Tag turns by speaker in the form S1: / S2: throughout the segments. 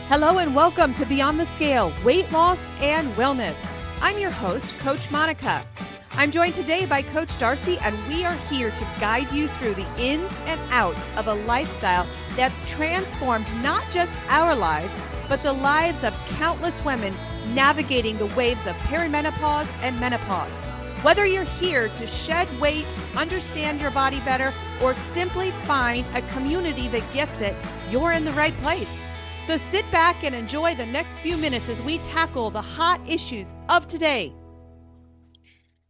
S1: Hello and welcome to Beyond the Scale, Weight Loss and Wellness. I'm your host, Coach Monica. I'm joined today by Coach Darcy, and we are here to guide you through the ins and outs of a lifestyle that's transformed not just our lives, but the lives of countless women navigating the waves of perimenopause and menopause. Whether you're here to shed weight, understand your body better, or simply find a community that gets it, you're in the right place. So sit back and enjoy the next few minutes as we tackle the hot issues of today.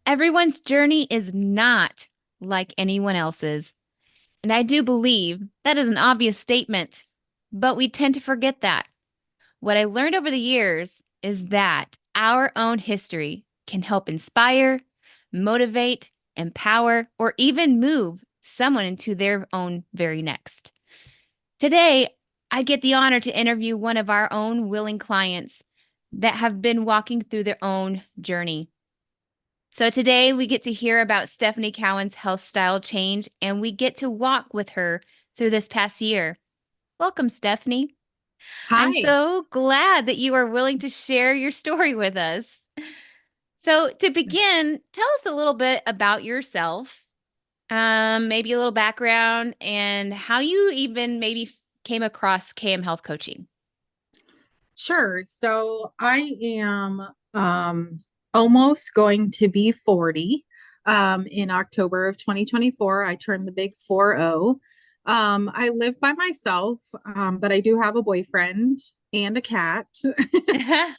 S2: Everyone's journey is not like anyone else's. And I do believe that is an obvious statement, but we tend to forget that. What I learned over the years is that our own history can help inspire, motivate, empower, or even move someone into their own very next. Today, I get the honor to interview one of our own willing clients that have been walking through their own journey. So today we get to hear about Stephanie Cowan's health style change, and we get to walk with her through this past year. Welcome, Stephanie.
S3: Hi.
S2: I'm so glad that you are willing to share your story with us. So to begin, tell us a little bit about yourself, maybe a little background, and how you even maybe came across KM Health Coaching.
S3: Sure. So I am almost going to be 40 in October of 2024. I turned the big 40. I live by myself, but I do have a boyfriend and a cat.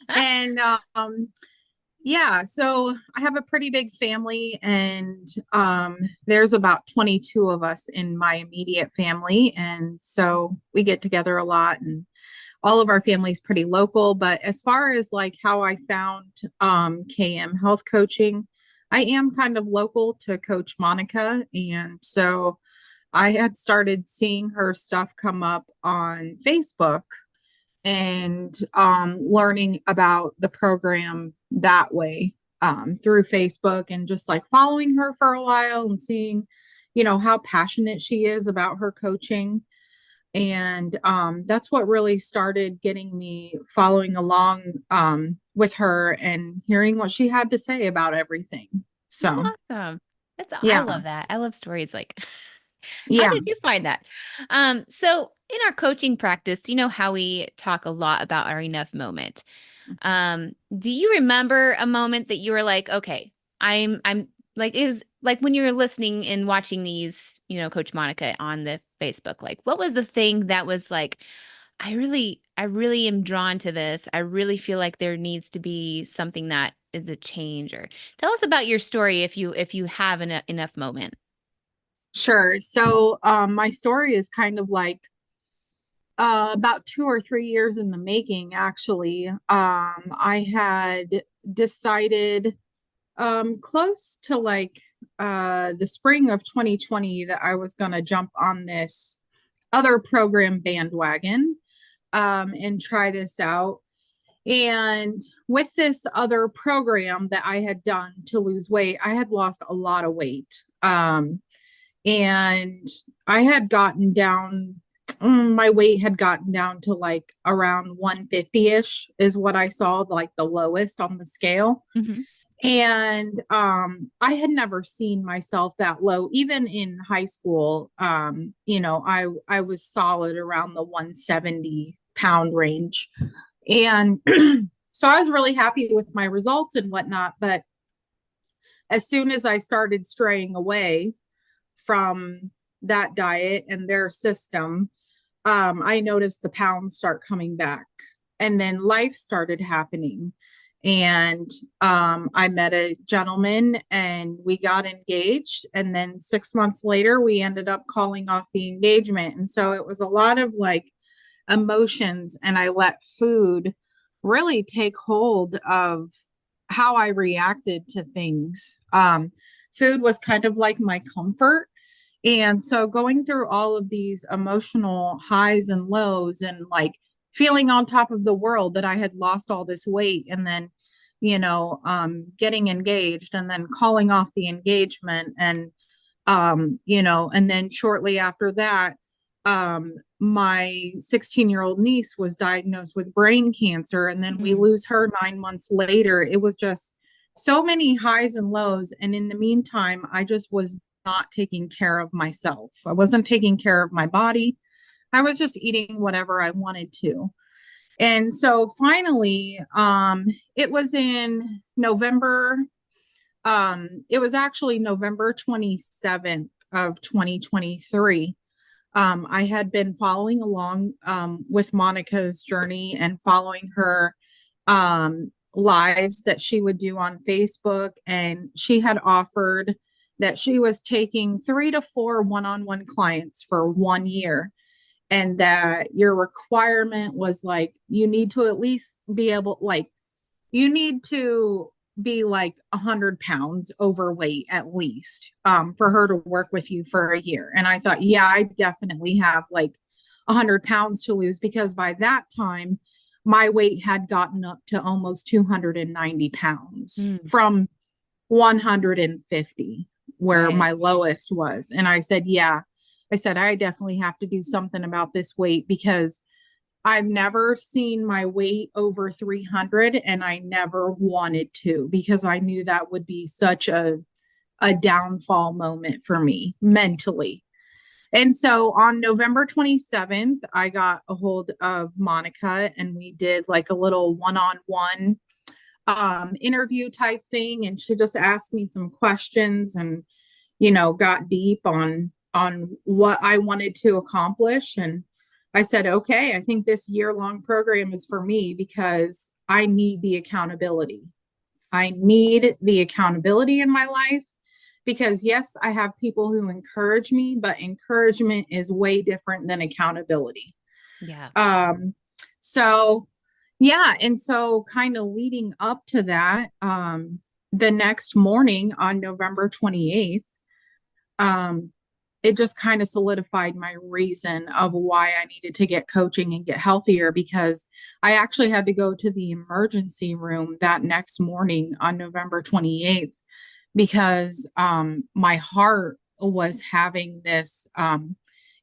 S3: And yeah, so I have a pretty big family, and there's about 22 of us in my immediate family. And so we get together a lot, and all of our family is pretty local. But as far as like how I found KM Health Coaching, I am kind of local to Coach Monica. And so I had started seeing her stuff come up on Facebook and learning about the program that way through Facebook, and just like following her for a while and seeing, how passionate she is about her coaching. And that's what really started getting me following along with her and hearing what she had to say about everything. So,
S2: awesome.
S3: yeah.
S2: I love that. I love stories like,
S3: Yeah.
S2: How did you find that? So in our coaching practice, you know how we talk a lot about our enough moment. Do you remember a moment that you were like, okay, I'm like, is like when you're listening and watching these, Coach Monica on the Facebook, like, what was the thing that was like, I really am drawn to this. I really feel like there needs to be something that is a change. Or tell us about your story if you have enough moment.
S3: Sure. So my story is kind of like about 2 or 3 years in the making, actually. I had decided close to like the spring of 2020 that I was going to jump on this other program bandwagon and try this out. And with this other program that I had done to lose weight, I had lost a lot of weight. And I had gotten down, my weight had gotten down to like around 150-ish is what I saw, like the lowest on the scale.
S2: Mm-hmm.
S3: And I had never seen myself that low, even in high school. I was solid around the 170-pound range. And so I was really happy with my results and whatnot. But as soon as I started straying away from that diet and their system, I noticed the pounds start coming back. And then life started happening. And I met a gentleman and we got engaged. And then 6 months later, we ended up calling off the engagement. And so it was a lot of like emotions, and I let food really take hold of how I reacted to things. Food was kind of like my comfort. And so going through all of these emotional highs and lows, and like feeling on top of the world that I had lost all this weight, and then, getting engaged and then calling off the engagement, and, and then shortly after that, my 16-year-old niece was diagnosed with brain cancer, and then we lose her 9 months later. It was just so many highs and lows. And in the meantime, I just was not taking care of myself. I wasn't taking care of my body. I was just eating whatever I wanted to. And so finally, it was in November. It was actually November 27th of 2023. I had been following along with Monica's journey and following her lives that she would do on Facebook. And she had offered that she was taking 3 to 4 one-on-one clients for 1 year. And that your requirement was like, you need to at least be able, like, you need to be like 100 pounds overweight at least for her to work with you for a year. And I thought, yeah, I definitely have like 100 pounds to lose, because by that time my weight had gotten up to almost 290 pounds from 150, where my lowest was. And I said, yeah, I said, I definitely have to do something about this weight, because I've never seen my weight over 300, and I never wanted to, because I knew that would be such a downfall moment for me mentally. And so on November 27th, I got a hold of Monica, and we did like a little one-on-one interview type thing. And she just asked me some questions and, got deep on what I wanted to accomplish. And I said, okay, I think this year-long program is for me, because I need the accountability. I need the accountability in my life, because yes, I have people who encourage me, but encouragement is way different than accountability.
S2: Yeah.
S3: So yeah. And so kind of leading up to that, the next morning on November 28th, it just kind of solidified my reason of why I needed to get coaching and get healthier, because I actually had to go to the emergency room that next morning on November 28th, because my heart was having this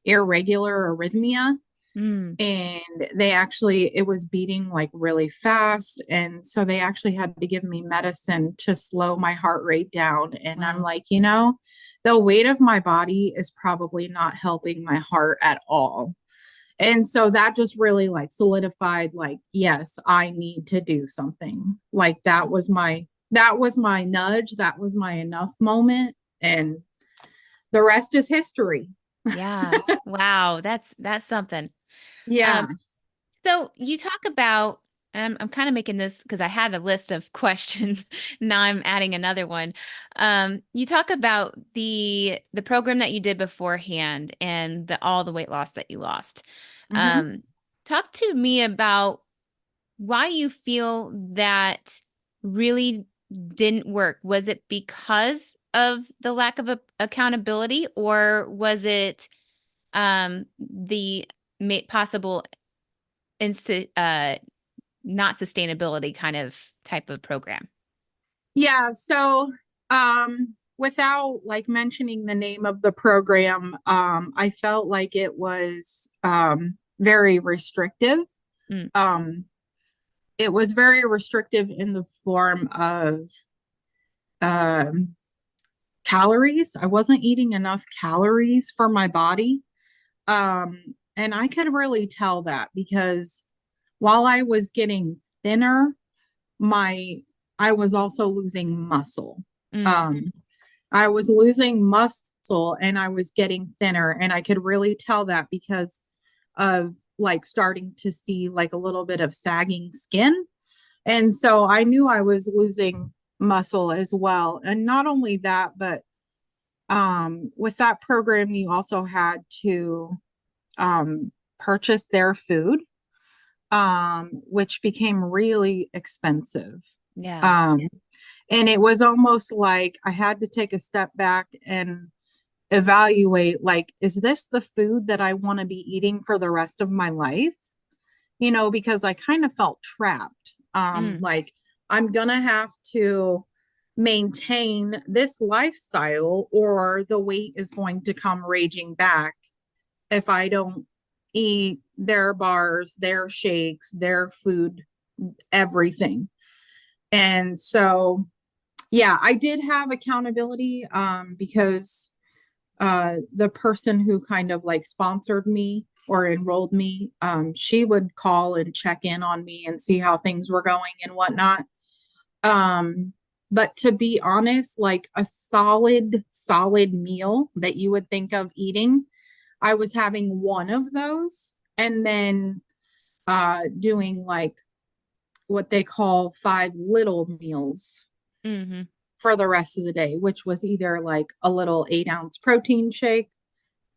S3: irregular arrhythmia. And it was beating like really fast. And so they actually had to give me medicine to slow my heart rate down. And I'm like, the weight of my body is probably not helping my heart at all. And so that just really like solidified, like, yes, I need to do something. Like that was my nudge. That was my enough moment. And the rest is history.
S2: Yeah. Wow. That's something.
S3: Yeah.
S2: So you talk about, and I'm kind of making this because I had a list of questions. Now I'm adding another one. You talk about the program that you did beforehand and all the weight loss that you lost. Talk to me about why you feel that really didn't work. Was it because of the lack of accountability, or was it the possible not sustainability kind of type of program?
S3: Yeah. So, without like mentioning the name of the program, I felt like it was, very restrictive. It was very restrictive in the form of, calories. I wasn't eating enough calories for my body. And I could really tell that, because while I was getting thinner, I was also losing muscle. I was losing muscle and I was getting thinner, and I could really tell that because of like starting to see like a little bit of sagging skin. And so I knew I was losing muscle as well. And not only that, but with that program, you also had to purchase their food, which became really expensive.
S2: Yeah.
S3: And it was almost like I had to take a step back and evaluate, like, is this the food that I want to be eating for the rest of my life? Because I kind of felt trapped. Like, I'm going to have to maintain this lifestyle or the weight is going to come raging back. if I don't eat their bars, their shakes, their food, everything. And so, yeah, I did have accountability because the person who kind of like sponsored me or enrolled me, she would call and check in on me and see how things were going and whatnot. But to be honest, like a solid meal that you would think of eating, I was having one of those and then doing like what they call five little meals
S2: Mm-hmm.
S3: for the rest of the day, which was either like a little 8-ounce protein shake,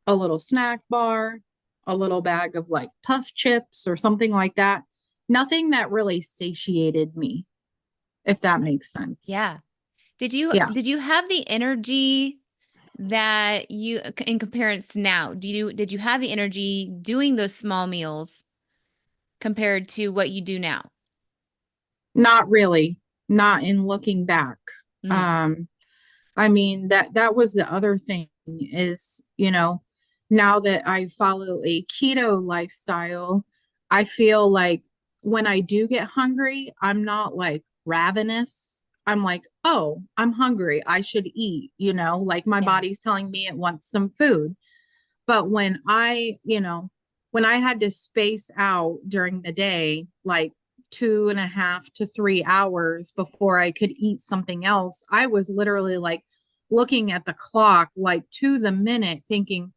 S3: a little snack bar, a little bag of like puff chips or something like that. Nothing that really satiated me, if that makes sense.
S2: Yeah. Did you
S3: Yeah.
S2: did you have the energy that you in comparison now? Did you have the energy doing those small meals compared to what you do now?
S3: Not really, not in looking back.
S2: Mm.
S3: Um, I mean that was the other thing is, now that I follow a keto lifestyle, I feel like when I do get hungry, I'm not like ravenous. I'm like, oh, I'm hungry. I should eat, like my
S2: Yeah.
S3: body's telling me it wants some food. But when I had to space out during the day, like 2.5 to 3 hours before I could eat something else, I was literally like looking at the clock, like to the minute, thinking,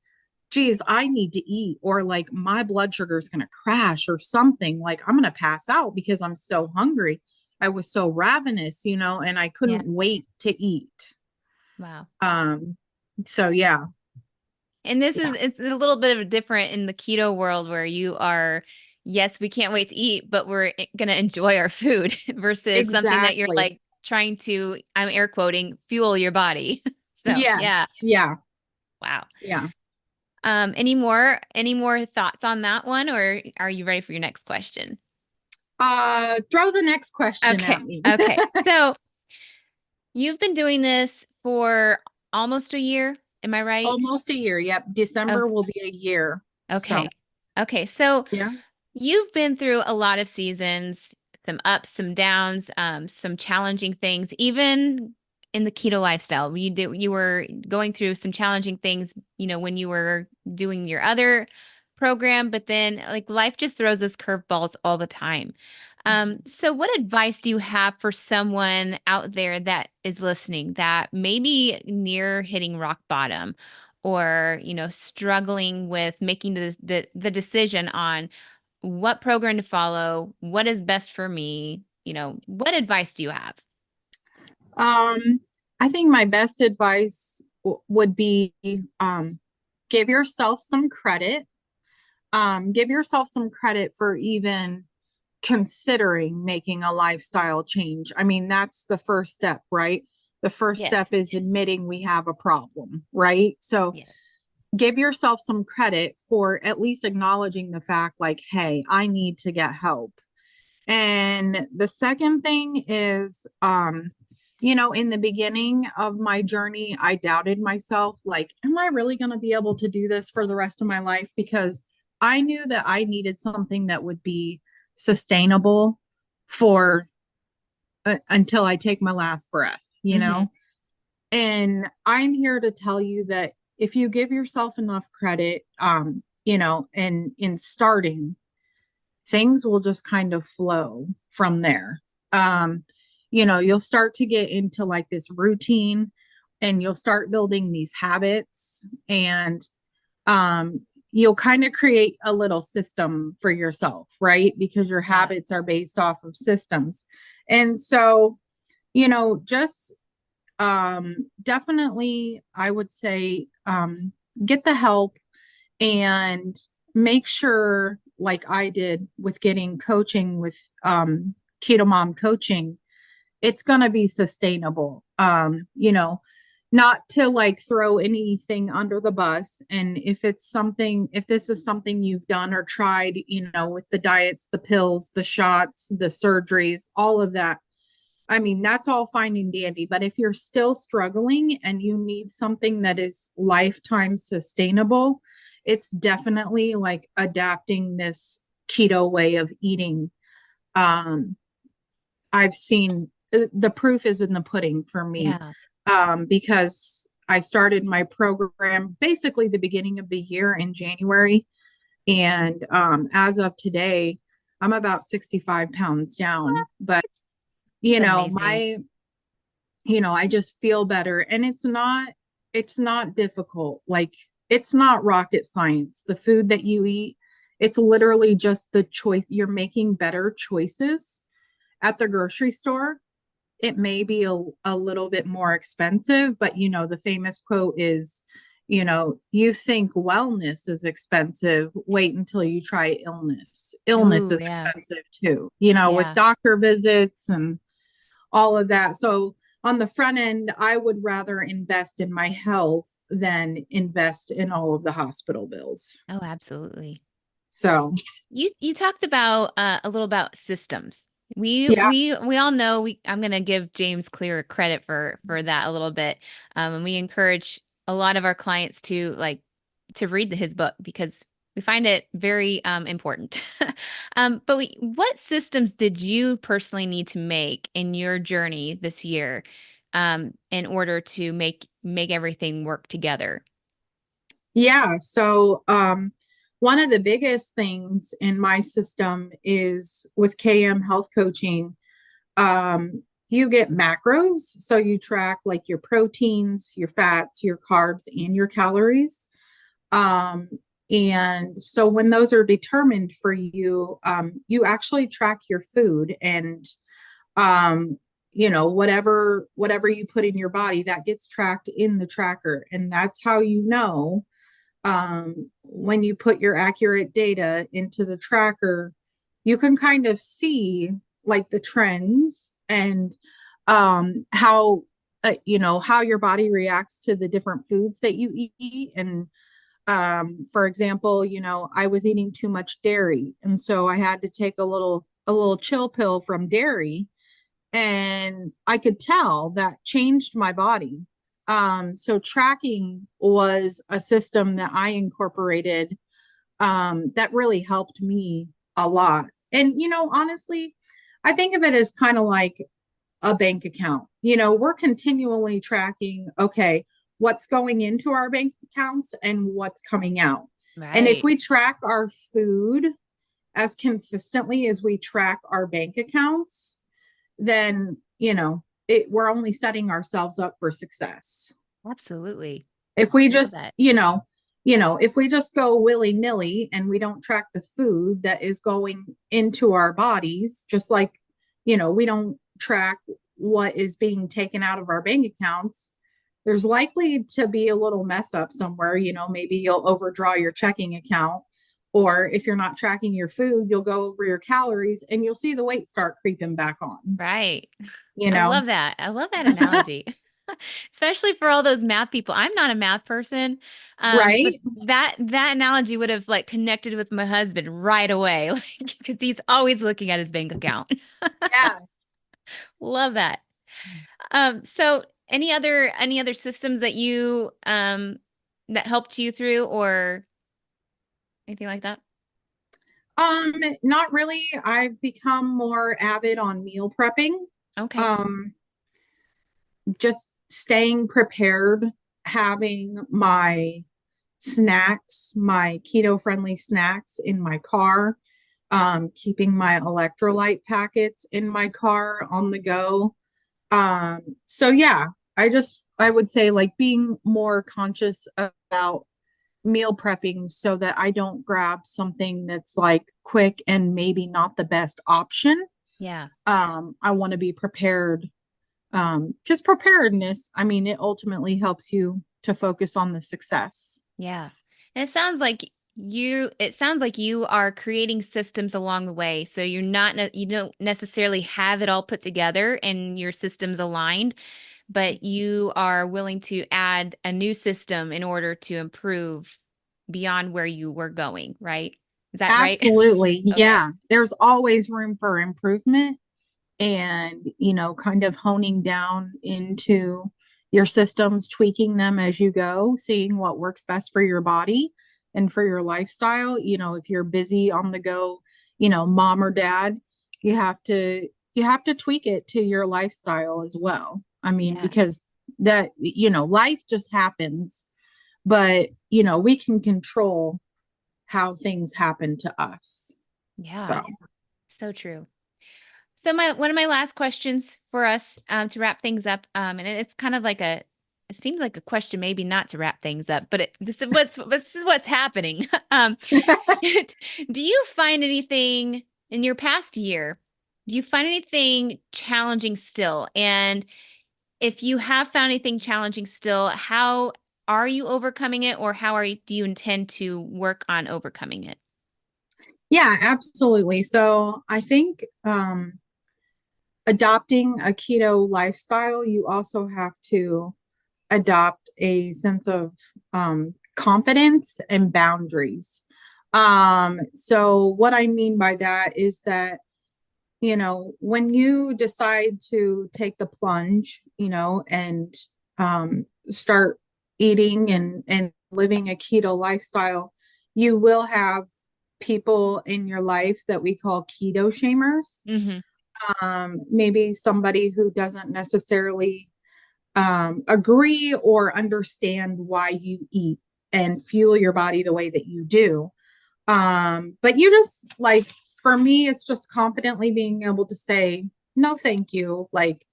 S3: geez, I need to eat, or like my blood sugar is going to crash or something. Like I'm going to pass out because I'm so hungry. I was so ravenous, and I
S2: Yeah.
S3: couldn't wait to eat.
S2: Wow.
S3: Um, so yeah,
S2: And
S3: yeah,
S2: it's a little bit of a different in the keto world where you are, yes, we can't wait to eat, but we're going to enjoy our food versus something that you're
S3: exactly.
S2: like trying to, I'm air quoting, fuel your body. So, yeah.
S3: Yes. Yeah.
S2: Wow.
S3: Yeah.
S2: Any more thoughts on that one, or are you ready for your next question?
S3: Throw the next question
S2: Okay.
S3: at me.
S2: Okay. So, you've been doing this for almost a year, am I right?
S3: Almost a year. Yep.
S2: Oh,
S3: December will be a year. So,
S2: okay. Okay. So,
S3: yeah.
S2: you've been through a lot of seasons, some ups, some downs, some challenging things, even in the keto lifestyle. You were going through some challenging things, when you were doing your other program, but then like life just throws us curveballs all the time. So what advice do you have for someone out there that is listening that maybe near hitting rock bottom or, struggling with making the decision on what program to follow, what is best for me, what advice do you have?
S3: Um, I think my best advice would be give yourself some credit. Give yourself some credit for even considering making a lifestyle change. I mean, that's the first step, right? The first step
S2: Yes.
S3: is admitting we have a problem, right? So
S2: Yes.
S3: give yourself some credit for at least acknowledging the fact, like, hey, I need to get help. And the second thing is, in the beginning of my journey, I doubted myself, like, am I really going to be able to do this for the rest of my life? Because I knew that I needed something that would be sustainable for until I take my last breath.
S2: Hmm.
S3: And I'm here to tell you that if you give yourself enough credit, and in starting, things will just kind of flow from there. Um, you'll start to get into like this routine and you'll start building these habits and you'll kind of create a little system for yourself, right? Because your
S2: Yeah.
S3: habits are based off of systems. And so, just definitely, I would say get the help and make sure, like I did with getting coaching with Keto Mom coaching, it's going to be sustainable. Not to like throw anything under the bus. And if this is something you've done or tried, with the diets, the pills, the shots, the surgeries, all of that, I mean, that's all fine and dandy. But if you're still struggling and you need something that is lifetime sustainable, it's definitely like adapting this keto way of eating. Um, I've seen the proof is in the pudding for me,
S2: Yeah.
S3: because I started my program basically the beginning of the year in January. And as of today, I'm about 65 pounds down. But, you
S2: It's
S3: know,
S2: amazing.
S3: I just feel better. And it's not difficult. Like, it's not rocket science. The food that you eat, it's literally just the choice. You're making better choices at the grocery store. It may be a little bit more expensive, but the famous quote is, you think wellness is expensive, wait until you try illness. Illness
S2: Ooh,
S3: is
S2: yeah.
S3: expensive too, with
S2: Yeah.
S3: doctor visits and all of that. So on the front end, I would rather invest in my health than invest in all of the hospital bills.
S2: Oh, absolutely.
S3: So,
S2: You talked about a little about systems.
S3: yeah,
S2: We all know I'm going to give James Clear credit for that a little bit. And we encourage a lot of our clients to to read his book because we find it very important. But what systems did you personally need to make in your journey this year in order to make everything work together?
S3: yeah. So, one of the biggest things in my system is with KM health coaching. You get macros. So you track like your proteins, your fats, your carbs, and your calories. Um, and so when those are determined for you, you actually track your food and, whatever you put in your body that gets tracked in the tracker. And that's how when you put your accurate data into the tracker, you can kind of see like the trends and how your body reacts to the different foods that you eat. And for example, I was eating too much dairy, and so I had to take a little chill pill from dairy, and I could tell that changed my body. So tracking was a system that I incorporated, that really helped me a lot. And honestly, I think of it as kind of like a bank account. We're continually tracking, okay, what's going into our bank accounts and what's coming out. And if
S2: Right.
S3: we track our food as consistently as we track our bank accounts, then we're only setting ourselves up for success.
S2: Absolutely.
S3: If we
S2: Love
S3: just
S2: that.
S3: if we just go willy-nilly and we don't track the food that is going into our bodies, just like we don't track what is being taken out of our bank accounts, there's likely to be a little mess up somewhere. Maybe you'll overdraw your checking account, or if you're not tracking your food, you'll go over your calories and you'll see the weight start creeping back on,
S2: Right.
S3: you
S2: I
S3: know
S2: love that. I love that analogy. Especially for all those math people. I'm not a math person. But
S3: right?
S2: that analogy would have like connected with my husband right away, like because he's always looking at his bank account.
S3: Yes.
S2: Love that. So any other systems that you that helped you through or anything like that?
S3: Not really. I've become more avid on meal prepping.
S2: Okay.
S3: Um, just staying prepared, having my snacks, my keto friendly snacks in my car, keeping my electrolyte packets in my car on the go. So yeah, I would say like being more conscious about meal prepping so that I don't grab something that's like quick and maybe not the best option.
S2: Yeah.
S3: I want to be prepared, because preparedness, I mean, it ultimately helps you to focus on the success.
S2: Yeah. And it sounds like you are creating systems along the way. So you don't necessarily have it all put together and your systems aligned, but you are willing to add a new system in order to improve beyond where you were going, right? Is that right?
S3: Absolutely.
S2: Okay.
S3: Yeah. There's always room for improvement, and, kind of honing down into your systems, tweaking them as you go, seeing what works best for your body. and for your lifestyle. If you're busy on the go, mom or dad, you have to tweak it to your lifestyle as well. I mean,
S2: Yeah.
S3: because that, life just happens, but we can control how things happen to us.
S2: Yeah.
S3: So
S2: So true. So one of my last questions for us to wrap things up, and it's kind of like it seems like a question, maybe not to wrap things up, but this is what's happening. Do you find anything in your past year? Do you find anything challenging still? And if you have found anything challenging still, how are you overcoming it, or do you intend to work on overcoming it?
S3: yeah, absolutely. So I think adopting a keto lifestyle, you also have to adopt a sense of confidence and boundaries. So what I mean by that is that, when you decide to take the plunge, and start eating and living a keto lifestyle, you will have people in your life that we call keto shamers.
S2: Mm-hmm.
S3: Maybe somebody who doesn't necessarily agree or understand why you eat and fuel your body the way that you do. But you just like, for me, it's just confidently being able to say, no, thank you. Like,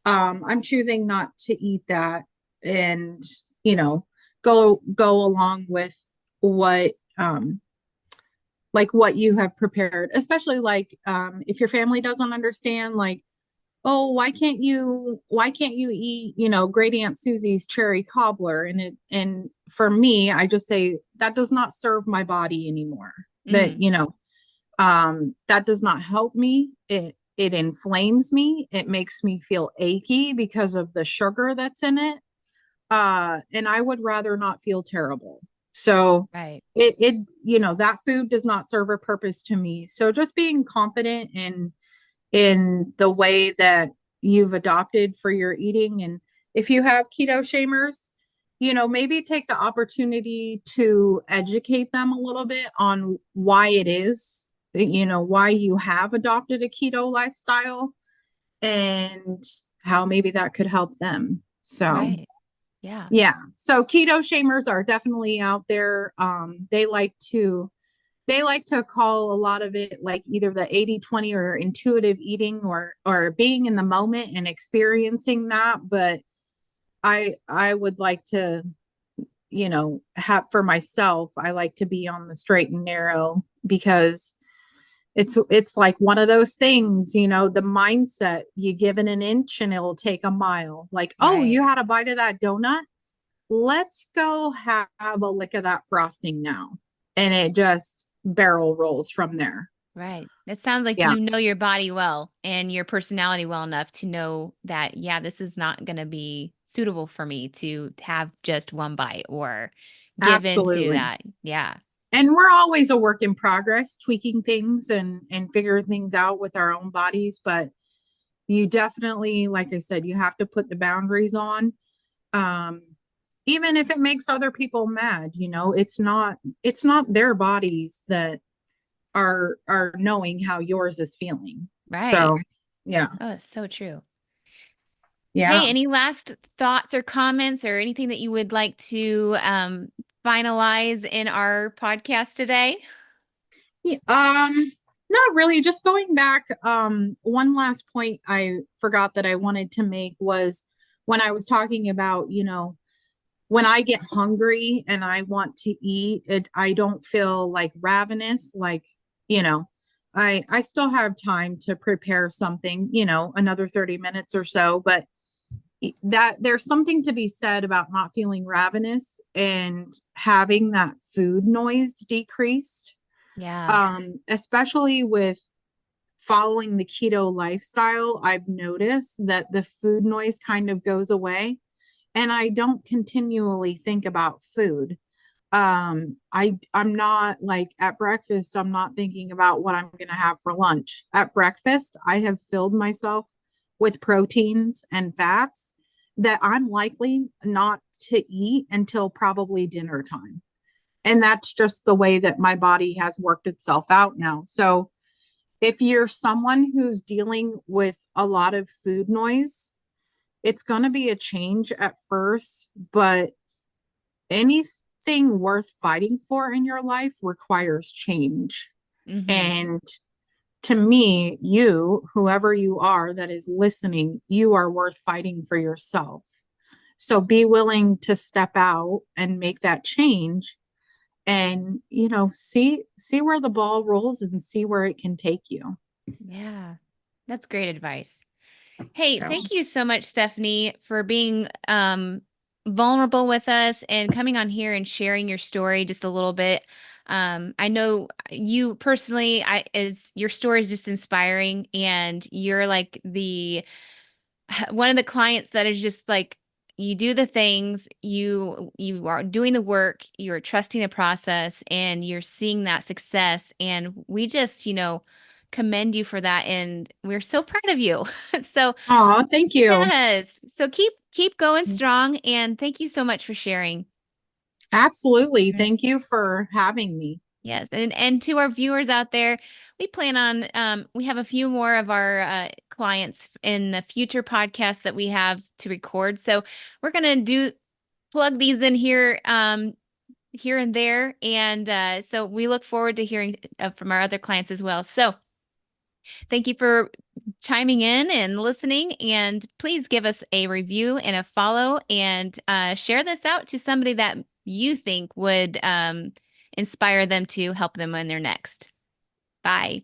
S3: I'm choosing not to eat that, and, go along with what, like what you have prepared, especially like, if your family doesn't understand, like, oh, why can't you eat, great Aunt Susie's cherry cobbler? And for me, I just say that does not serve my body anymore. That,
S2: Mm.
S3: that does not help me. It inflames me. It makes me feel achy because of the sugar that's in it. And I would rather not feel terrible. So
S2: Right.
S3: that food does not serve a purpose to me. So just being confident in the way that you've adopted for your eating. And if you have keto shamers, maybe take the opportunity to educate them a little bit on why it is, why you have adopted a keto lifestyle, and how maybe that could help them. So,
S2: Right. Yeah.
S3: yeah. So keto shamers are definitely out there. They like to call a lot of it like either the 80-20 or intuitive eating, or being in the moment and experiencing that. But I would like to, have, for myself, I like to be on the straight and narrow, because it's like one of those things, the mindset, you give it an inch and it'll take a mile. Like, oh,
S2: Right.
S3: you had a bite of that donut, let's go have a lick of that frosting now. And it just barrel rolls from there.
S2: Right. It sounds like
S3: Yeah,
S2: you know your body well and your personality well enough to know that, yeah, this is not going to be suitable for me to have just one bite or give into
S3: absolutely.
S2: that. Yeah.
S3: And we're always a work in progress, tweaking things and figuring things out with our own bodies. But you definitely, like I said, you have to put the boundaries on. Um, Even if it makes other people mad, it's not their bodies that are knowing how yours is feeling.
S2: Right.
S3: So yeah.
S2: Oh, it's so true.
S3: Yeah.
S2: Hey, any last thoughts or comments or anything that you would like to finalize in our podcast today?
S3: Yeah, not really. Just going back, one last point I forgot that I wanted to make was when I was talking about, when I get hungry and I want to eat it, I don't feel like ravenous. Like, you know, I still have time to prepare something, another 30 minutes or so, but that there's something to be said about not feeling ravenous and having that food noise decreased,
S2: Yeah.
S3: especially with following the keto lifestyle. I've noticed that the food noise kind of goes away, and I don't continually think about food. I'm not like at breakfast, I'm not thinking about what I'm going to have for lunch. At breakfast, I have filled myself with proteins and fats that I'm likely not to eat until probably dinner time. And that's just the way that my body has worked itself out now. So if you're someone who's dealing with a lot of food noise, it's going to be a change at first, but anything worth fighting for in your life requires change.
S2: Mm-hmm.
S3: And to me, whoever you are that is listening, you are worth fighting for yourself. So be willing to step out and make that change and, see where the ball rolls and see where it can take you.
S2: Yeah, that's great advice. Hey,
S3: So,
S2: thank you so much, Stephanie, for being vulnerable with us and coming on here and sharing your story just a little bit. I know you personally, as your story is just inspiring, and you're like the one of the clients that is just like, you do the things, you are doing the work, you're trusting the process, and you're seeing that success. And we just, commend you for that, and we're so proud of you. So,
S3: oh, thank you.
S2: yes. So keep going strong, and thank you so much for sharing.
S3: Absolutely.
S2: Right.
S3: Thank you for having me.
S2: Yes, and to our viewers out there, we plan on we have a few more of our clients in the future podcasts that we have to record. So we're gonna do plug these in here here and there, and so we look forward to hearing from our other clients as well. So thank you for chiming in and listening, and please give us a review and a follow, and share this out to somebody that you think would inspire them to help them in their next. Bye.